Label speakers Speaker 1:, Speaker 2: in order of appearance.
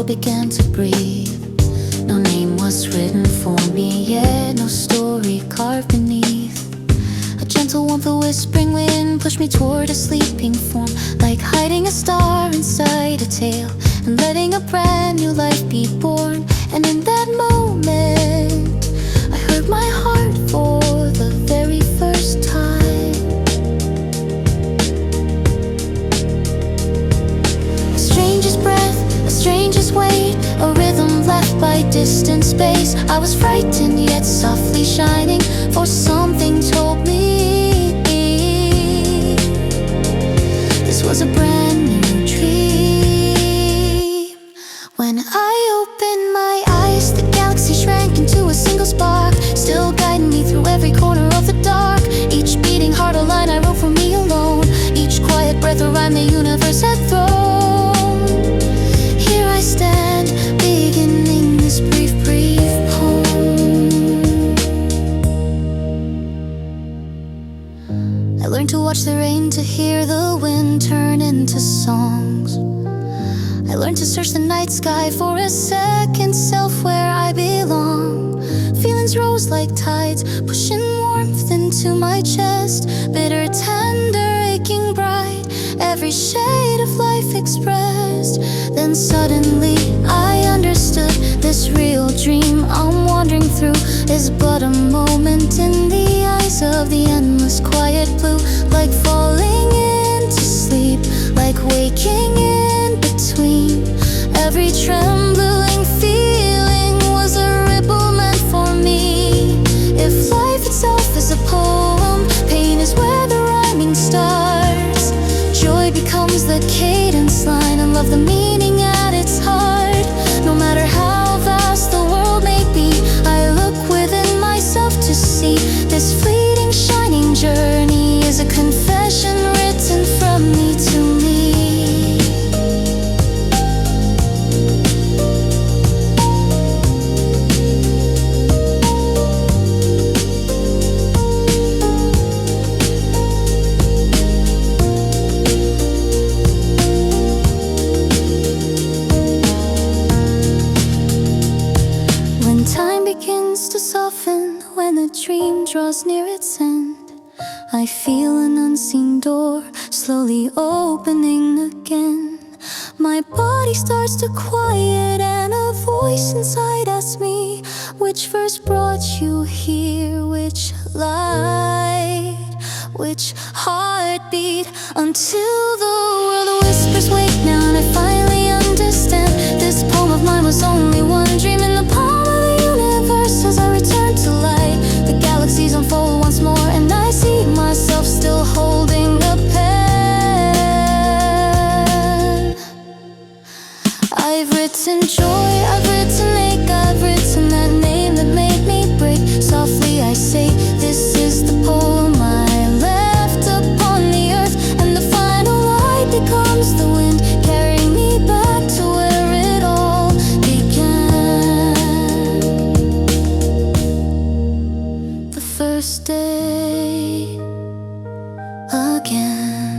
Speaker 1: world began to breathe. No name was written for me yet, no story carved beneath. A gentle warmth, a whispering wind pushed me toward a sleeping form, like hiding a star inside a tale and letting a brand new life be born. And in that moment, I heard my heart for the very first time. A stranger's breath, a stranger's weight, a rhythm left by distant space. I was frightened yet softly shining, for something told me this was a brand new dream. When I opened my eyes, the galaxy shrank into a single spark, still guiding me through every corner of the dark. Each beating heart a line I wrote for me alone, each quiet breath a rhyme the universe had thrown. Here I stand, beginning this brief poem. I learned to watch the rain, to hear the wind turn into songs. I learned to search the night sky for a second self where I belong. Feelings rose like tides, pushing warmth into my chest. Bitter, tender, aching, bright, every shade of life expressed. Then suddenly I understood this real dream I'm wandering through is but a moment in the eyes of the endless quiet blue. Like falling into sleep, like waking in between. Every trembling feeling was a ripple meant for me. If life itself is a poem, pain is where the rhyming starts. Joy becomes the cadence line, and love the meaning at its heart. No matter how vast the world may be, I look within myself to see this fleeting, shining journey is a confession written from me to me. When time begins to soften, when the dream draws near its end, I feel an unseen door slowly opening again. My body starts to quiet and a voice inside asks me, which verse brought you here, which light, which heartbeat? Until the world whispers wake now, and I finally understand this poem of mine was only one dream in the palm of the universe. As I return to light, the galaxies unfold once more, and I see myself still holding a pen. I've written joy, I've written ache, I've written that name that made me break. Softly I say, this is the poem I left upon the earth, and the final light becomes the wind, carrying me back to where it all began. The first day again.